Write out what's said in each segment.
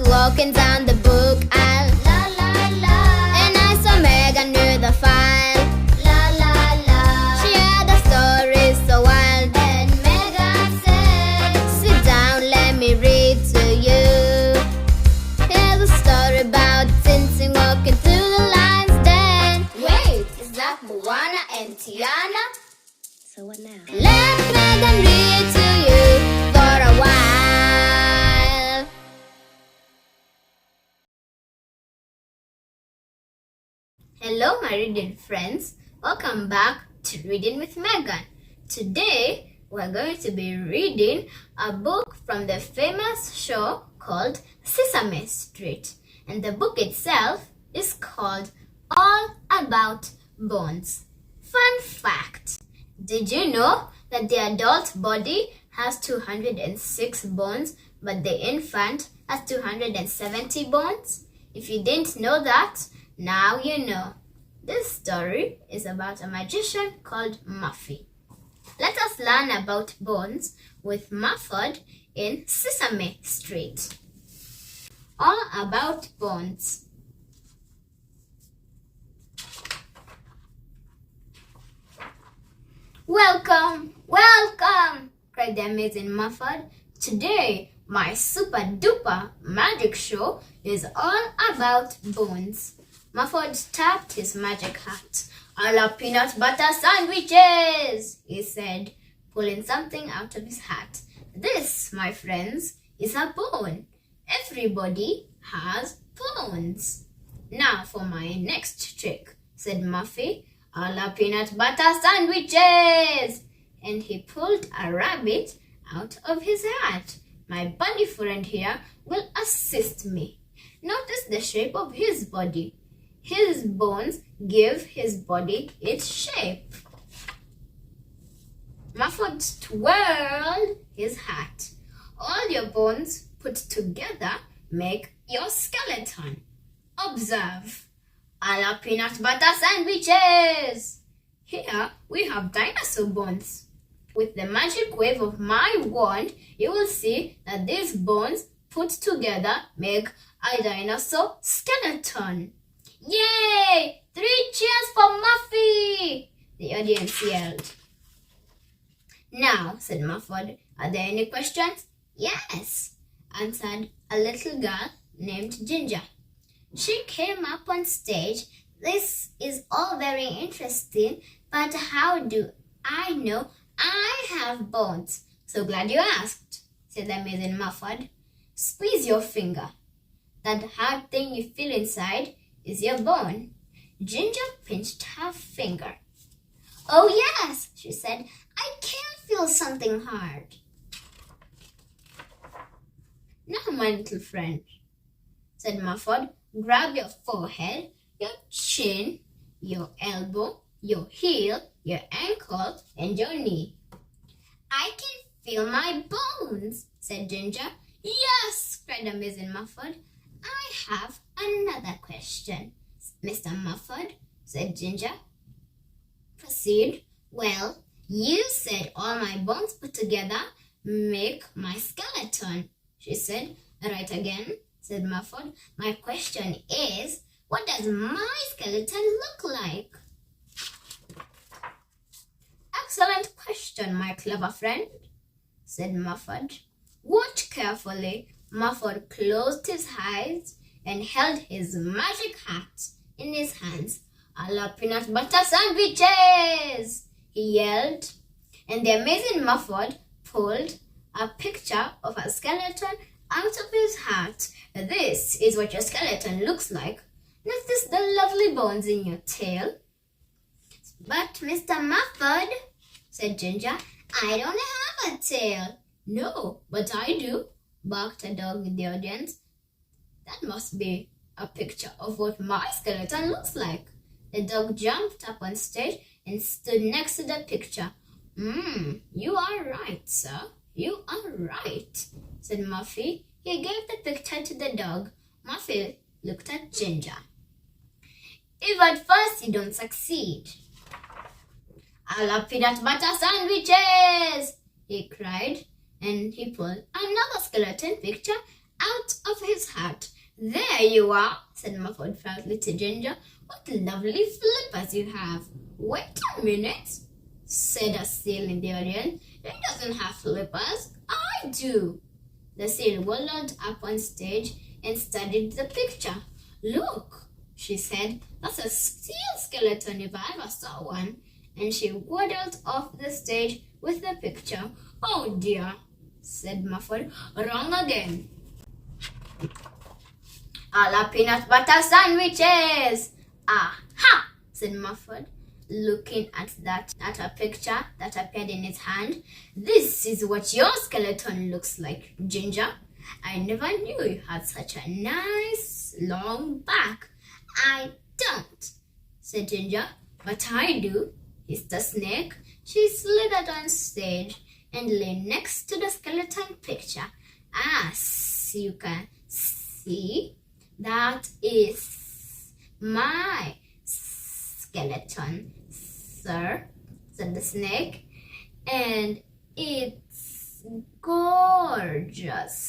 walking down the book aisle. La la la. And I saw Meagan with a file. La la la. She had a story so wild. And Meagan said, "Sit down, let me read to you. Here's a story about Henson walking through the lion's den." Wait, is that Moana and Tiana? So what now? Let Meagan read to you for a while. Hello, my reading friends. Welcome back to Reading with Meagan. Today, we're going to be reading a book from the famous show called Sesame Street. And the book itself is called All About Bones. Fun fact. Did you know that the adult body has 206 bones, but the infant has 270 bones? If you didn't know that, now you know. This story is about a magician called Murphy. Let us learn about bones with Mumford in Sesame Street. All about bones. "Welcome, welcome," cried the amazing Mumford. "Today, my super duper magic show is all about bones." Mumford tapped his magic hat. "I love peanut butter sandwiches," he said, pulling something out of his hat. "This, my friends, is a bone. Everybody has bones." "Now for my next trick," said Murphy. "I love peanut butter sandwiches." And he pulled a rabbit out of his hat. "My bunny friend here will assist me. Notice the shape of his body. His bones give his body its shape." Mumford twirled his hat. "All your bones put together make your skeleton. Observe. I love peanut butter sandwiches. Here we have dinosaur bones. With the magic wave of my wand, you will see that these bones put together make a dinosaur skeleton." "Yay! 3 cheers for Murphy!" the audience yelled. "Now," said Mumford, "are there any questions?" "Yes," answered a little girl named Ginger. She came up on stage. "This is all very interesting, but how do I know I have bones?" "So glad you asked," said the amazing Mumford. "Squeeze your finger. That hard thing you feel inside is your bone." Ginger pinched her finger. "Oh yes," she said, "I can feel something hard." "Now, my little friend," said Mumford, "grab your forehead, your chin, your elbow, your heel, your ankle, and your knee." "I can feel my bones," said Ginger. "Yes," cried amazing Mumford. "I have another question, Mr. Mumford," said Ginger. "Proceed." "Well, you said all my bones put together make my skeleton," she said. "Right again," said Mumford. "My question is, what does my skeleton look like?" "Excellent question, my clever friend," said Mumford. Watch carefully. Mumford closed his eyes and held his magic hat in his hands. "I love peanut butter sandwiches," he yelled. And the amazing Mumford pulled a picture of a skeleton out of his hat. "This is what your skeleton looks like. Notice the lovely bones in your tail." "But Mr. Mumford," said Ginger, "I don't have a tail." "No, but I do," barked a dog in the audience. "That must be a picture of what my skeleton looks like." The dog jumped up on stage and stood next to the picture. You are right, sir. You are right," said Murphy. He gave the picture to the dog. Murphy looked at Ginger. "If at first you don't succeed, I love peanut butter sandwiches," he cried, and he pulled another skeleton picture out of his hat. "There you are," said Mumford proudly to Ginger. "What lovely flippers you have." "Wait a minute," said a seal in the audience. "He doesn't have flippers. I do." The seal waddled up on stage and studied the picture. "Look," she said, "that's a steel skeleton if I ever saw one." And she waddled off the stage with the picture. "Oh dear," said Mumford. "Wrong again." "A la peanut butter sandwiches." "Aha," said Mumford, looking at a picture that appeared in his hand. "This is what your skeleton looks like, Ginger. I never knew you had such a nice long back." "I don't," said Ginger. "But I do," hissed the snake. She slithered on stage and lay next to the skeleton picture. "As you can see, that is my skeleton, sir," said the snake, "and it's gorgeous,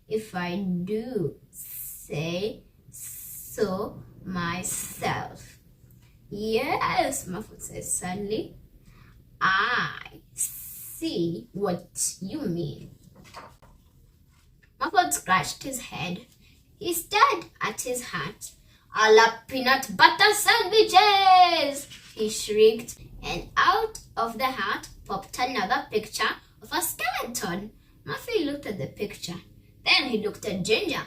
if I do say so myself." "Yes," Mumford said sadly, "I see what you mean." Mumford scratched his head. He stared at his hat. "A la peanut butter sandwiches!" he shrieked, and out of the hat popped another picture of a skeleton. Murphy looked at the picture. Then he looked at Ginger.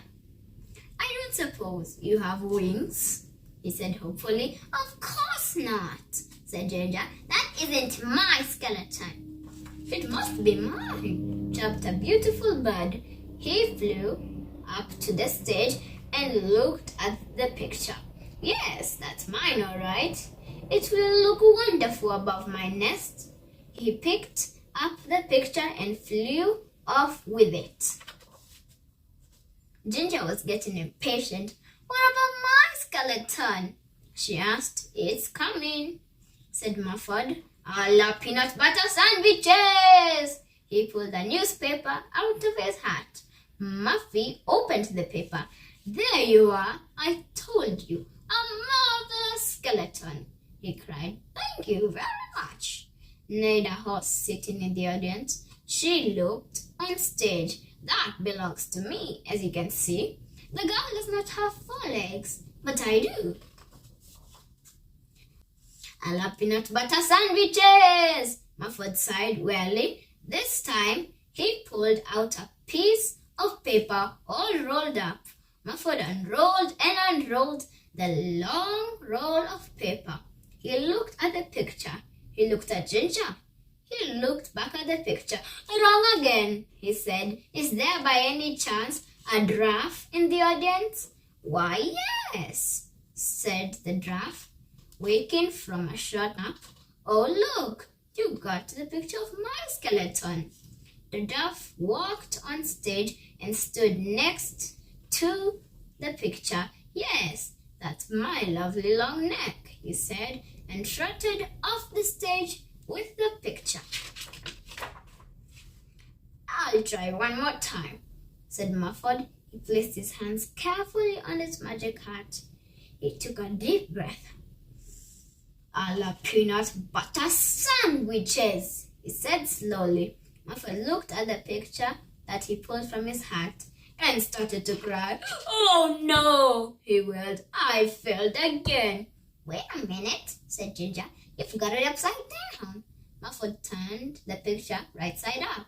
"I don't suppose you have wings?" he said hopefully. "Of course not," said Ginger. "That isn't my skeleton." "It must be mine," chirped a beautiful bird. He flew up to the stage and looked at the picture. "Yes, that's mine, all right. It will look wonderful above my nest." He picked up the picture and flew off with it. Ginger was getting impatient. "What about my skeleton?" she asked. "It's coming," said Mumford. "A la peanut butter sandwiches!" He pulled a newspaper out of his hat. Muffy opened the paper. "There you are. I told you. A marvelous skeleton," he cried. "Thank you very much," neighed a horse sitting in the audience. She looked on stage. "That belongs to me, as you can see. The girl does not have 4 legs, but I do." "A la peanut butter sandwiches!" Mumford sighed wearily. This time he pulled out a piece of paper all rolled up. Mumford unrolled and unrolled the long roll of paper. He looked at the picture. He looked at Ginger. He looked back at the picture. "Wrong again," he said. "Is there by any chance a giraffe in the audience?" "Why, yes," said the giraffe, waking from a short nap. "Oh, look, you got the picture of my skeleton." The giraffe walked on stage and stood next to the picture. "Yes, that's my lovely long neck," he said, and trotted off the stage with the picture. "I'll try one more time," said Mumford. He placed his hands carefully on his magic hat. He took a deep breath. "A la peanut butter sandwiches," he said slowly. Mumford looked at the picture that he pulled from his hat and started to cry. "Oh no," he wailed. "I failed again." "Wait a minute," said Ginger. "You've got it upside down." Mumford turned the picture right side up.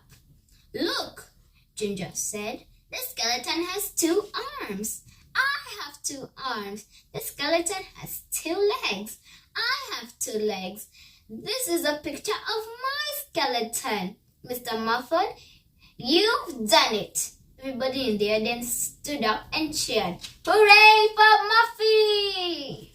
"Look," Ginger said. "The skeleton has 2 arms. I have 2 arms. The skeleton has 2 legs. I have 2 legs. This is a picture of my skeleton. Mr. Mumford, you've done it." Everybody in the audience stood up and cheered. "Hooray for Muffy!"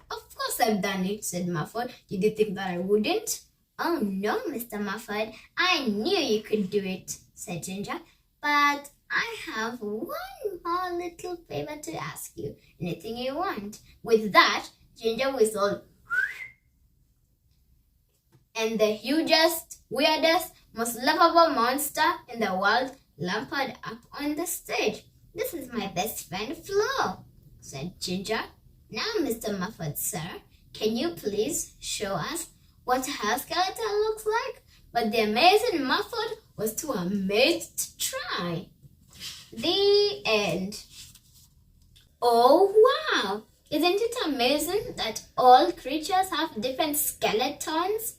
"Of course I've done it," said Mumford. "Did you think that I wouldn't?" "Oh no, Mr. Mumford, I knew you could do it," said Ginger. "But I have one more little favor to ask you. Anything you want." With that, Ginger whistled, and the hugest, weirdest, most lovable monster in the world lumbered up on the stage. "This is my best friend Flo," said Ginger. "Now, Mr. Mumford, sir, can you please show us what her skeleton looks like?" But the amazing Mumford was too amazed to try. The end. Oh, wow! Isn't it amazing that all creatures have different skeletons?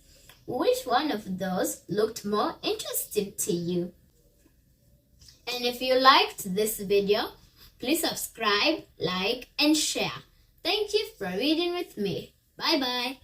Which one of those looked more interesting to you? And if you liked this video, please subscribe, like, and share. Thank you for reading with me. Bye-bye.